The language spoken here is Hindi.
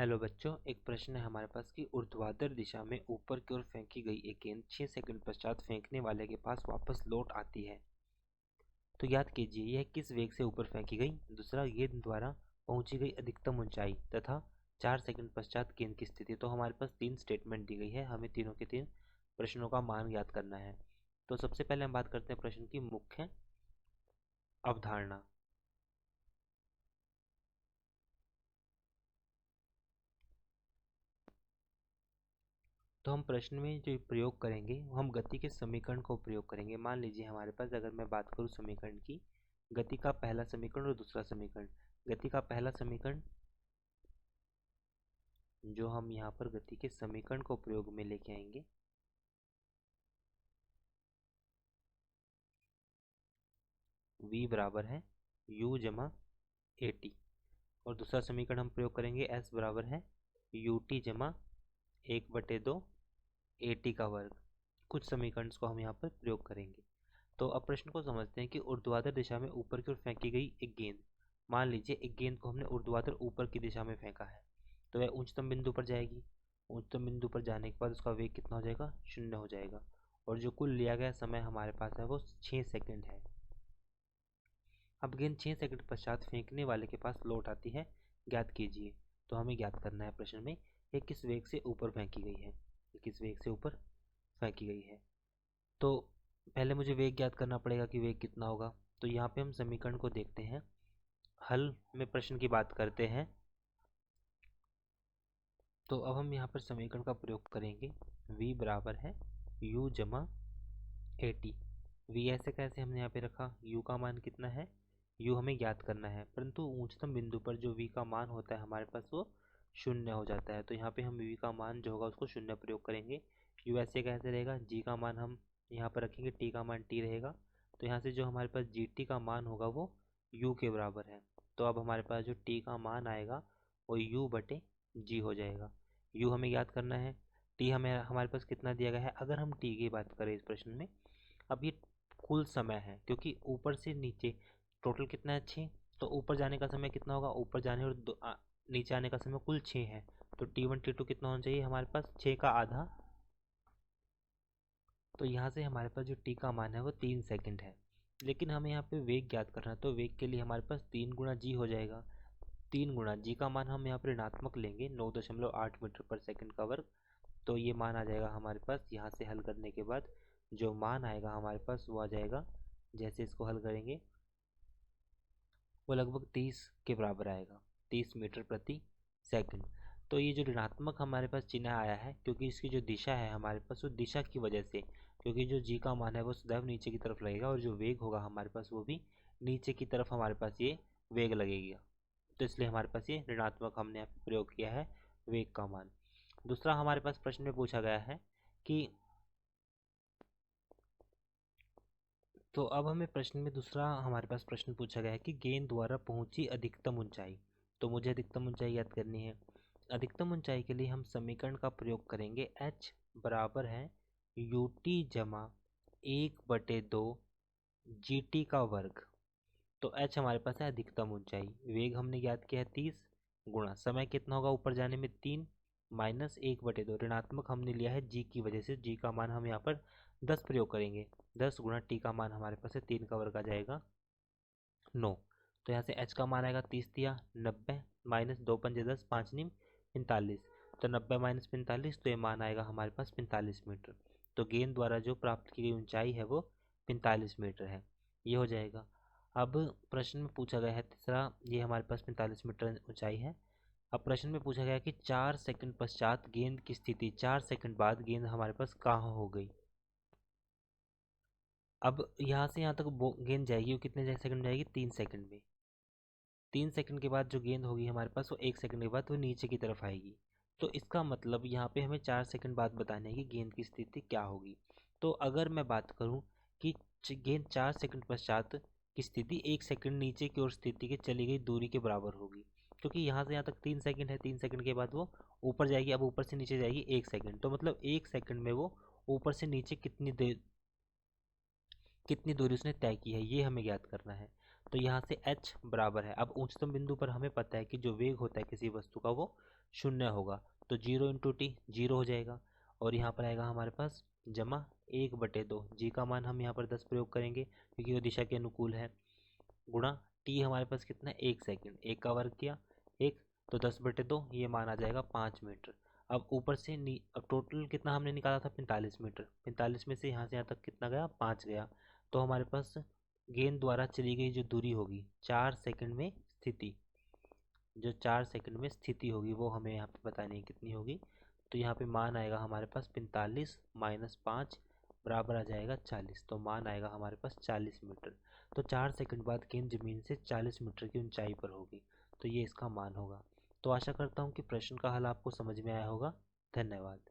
हेलो बच्चों, एक प्रश्न है हमारे पास कि ऊर्ध्वाधर दिशा में ऊपर की ओर फेंकी गई एक गेंद 6 सेकंड पश्चात फेंकने वाले के पास वापस लौट आती है। तो याद कीजिए यह किस वेग से ऊपर फेंकी गई। दूसरा, गेंद द्वारा पहुंची गई अधिकतम ऊंचाई तथा 4 सेकंड पश्चात गेंद की स्थिति। तो हमारे पास 3 स्टेटमेंट दी गई है, हमें तीनों के 3 प्रश्नों का मान ज्ञात करना है। तो सबसे पहले हम बात करते हैं प्रश्न की मुख्य अवधारणा। तो हम प्रश्न में जो प्रयोग करेंगे हम गति के समीकरण को प्रयोग करेंगे। मान लीजिए हमारे पास, अगर मैं बात करूं समीकरण की, गति का पहला समीकरण और दूसरा समीकरण। गति का पहला समीकरण जो हम यहाँ पर गति के समीकरण को प्रयोग में लेके आएंगे, v बराबर है u जमा ए टी। और दूसरा समीकरण हम प्रयोग करेंगे s बराबर है यू टी जमा 1/2 ए टी का वर्ग। कुछ समीकरण को हम यहाँ पर प्रयोग करेंगे। तो अब प्रश्न को समझते हैं कि ऊर्ध्वाधर दिशा में ऊपर की ओर फेंकी गई एक गेंद। मान लीजिए एक गेंद को हमने ऊर्ध्वाधर ऊपर की दिशा में फेंका है, तो वह उच्चतम बिंदु पर जाएगी। उच्चतम बिंदु पर जाने के बाद उसका वेग कितना हो जाएगा? 0 हो जाएगा। और जो कुल लिया गया समय हमारे पास है वो 6 सेकंड है। अब गेंद 6 सेकंड पश्चात फेंकने वाले के पास लौट आती है, ज्ञात कीजिए। तो हमें ज्ञात करना है प्रश्न में ये किस वेग से ऊपर फेंकी गई है, किस वेग से ऊपर फेंकी गई है। तो पहले मुझे वेग ज्ञात करना पड़ेगा कि वेग कितना होगा। तो यहाँ पे हम समीकरण को देखते हैं, हल में प्रश्न की बात करते हैं। तो अब हम यहाँ पर समीकरण का प्रयोग करेंगे। v बराबर है u जमा ए टी। वी ऐसे कैसे हमने यहाँ पे रखा, u का मान कितना है, u हमें ज्ञात करना है, परंतु उच्चतम बिंदु पर जो v का मान होता है हमारे पास वो 0 हो जाता है। तो यहाँ पे हम v का मान जो होगा उसको 0 प्रयोग करेंगे। u ऐसे कैसे रहेगा, g का मान हम यहाँ पर रखेंगे, t का मान t रहेगा। तो यहाँ से जो हमारे पास gt का मान होगा वो u के बराबर है। तो अब हमारे पास जो t का मान आएगा वो u/g हो जाएगा। u हमें याद करना है, t हमें हमारे पास कितना दिया गया है। अगर हम t की बात करें इस प्रश्न में, अब ये कुल समय है क्योंकि ऊपर से नीचे टोटल कितना है 6। तो ऊपर जाने का समय कितना होगा, ऊपर जाने और नीचे आने का समय कुल 6 है। तो T1 T2 कितना होना चाहिए हमारे पास, 6 का आधा। तो यहाँ से हमारे पास जो टी का मान है वो 3 सेकंड है। लेकिन हमें यहाँ पे वेग ज्ञात करना है, तो वेग के लिए हमारे पास 3 गुणा जी हो जाएगा। 3 गुणा जी का मान हम यहाँ पर ऋणात्मक लेंगे, 9.8 मीटर पर सेकंड का वर्ग। तो ये मान आ जाएगा हमारे पास, यहाँ से हल करने के बाद जो मान आएगा हमारे पास वो आ जाएगा, जैसे इसको हल करेंगे वो लगभग 30 के बराबर आएगा, 30 मीटर प्रति सेकंड। तो ये जो ऋणात्मक हमारे पास चिन्ह आया है क्योंकि इसकी जो दिशा है हमारे पास वो दिशा की वजह से, क्योंकि जो जी का मान है वो सदैव नीचे की तरफ लगेगा और जो वेग होगा हमारे पास वो भी नीचे की तरफ हमारे पास ये वेग लगेगा। तो इसलिए हमारे पास ये ऋणात्मक हमने यहाँ पे प्रयोग किया है वेग का मान। दूसरा हमारे पास प्रश्न में पूछा गया है कि, तो अब हमें प्रश्न में दूसरा हमारे पास प्रश्न पूछा गया है कि गेंद द्वारा पहुंची अधिकतम ऊंचाई। तो मुझे अधिकतम ऊंचाई याद करनी है। अधिकतम ऊंचाई के लिए हम समीकरण का प्रयोग करेंगे, h बराबर है यू टी जमा 1/2 जी टी का वर्ग। तो h हमारे पास है अधिकतम ऊंचाई, वेग हमने ज्ञात किया है 30, गुणा समय कितना होगा ऊपर जाने में 3, माइनस 1/2 ऋणात्मक हमने लिया है जी की वजह से। जी का मान हम यहाँ पर 10 प्रयोग करेंगे, 10 गुणा टी का मान हमारे पास है 3 का वर्ग आ जाएगा 9। तो यहाँ से h का मान आएगा 30 दिया 90, माइनस 2 पंजे 10, 5 नीम 45। तो 90 माइनस 45, तो ये मान आएगा हमारे पास 45 मीटर। तो गेंद द्वारा जो प्राप्त की गई ऊंचाई है वो 45 मीटर है, ये हो जाएगा। अब प्रश्न में पूछा गया है तीसरा, ये हमारे पास 45 मीटर ऊंचाई है। अब प्रश्न में पूछा गया कि 4 सेकंड पश्चात गेंद की स्थिति, 4 सेकंड बाद गेंद हमारे पास कहाँ हो गई। अब यहाँ से यहाँ तक गेंद जाएगी वो कितने सेकंड जाएगी, 3 सेकंड में। 3 सेकंड के बाद जो गेंद होगी हमारे पास वो 1 सेकंड के बाद वो नीचे की तरफ आएगी। तो इसका मतलब यहाँ पे हमें 4 सेकंड बाद बताना है कि गेंद की स्थिति क्या होगी। तो अगर मैं बात करूँ कि गेंद 4 सेकंड पश्चात की स्थिति 1 सेकंड नीचे की ओर स्थिति के चली गई दूरी के बराबर होगी, क्योंकि यहाँ से यहाँ तक 3 सेकंड है, 3 सेकंड के बाद वो ऊपर जाएगी। अब ऊपर से नीचे जाएगी 1 सेकंड, तो मतलब 1 सेकंड में वो ऊपर से नीचे कितनी दूरी उसने तय की है, ये हमें ज्ञात करना है। तो यहाँ से h बराबर है, अब उच्चतम बिंदु पर हमें पता है कि जो वेग होता है किसी वस्तु का वो शून्य होगा, तो 0 × t 0 हो जाएगा। और यहाँ पर आएगा हमारे पास जमा 1/2, जी का मान हम यहाँ पर 10 प्रयोग करेंगे क्योंकि वो दिशा के अनुकूल है, गुणा t हमारे पास कितना है 1 सेकंड, 1 का वर्ग किया 1, तो 10/2 ये मान आ जाएगा 5 मीटर। अब ऊपर से अब टोटल कितना हमने निकाला था 45 मीटर, 45 में से यहाँ से यहाँ तक कितना गया 5 गया, तो हमारे पास गेंद द्वारा चली गई जो दूरी होगी 4 सेकंड में स्थिति, जो 4 सेकंड में स्थिति होगी वो हमें यहाँ पे बतानी है कितनी होगी। तो यहाँ पे मान आएगा हमारे पास 45 - 5 बराबर आ जाएगा 40, तो मान आएगा हमारे पास 40 मीटर। तो 4 सेकंड बाद गेंद जमीन से 40 मीटर की ऊंचाई पर होगी, तो ये इसका मान होगा। तो आशा करता हूँ कि प्रश्न का हल आपको समझ में आया होगा। धन्यवाद।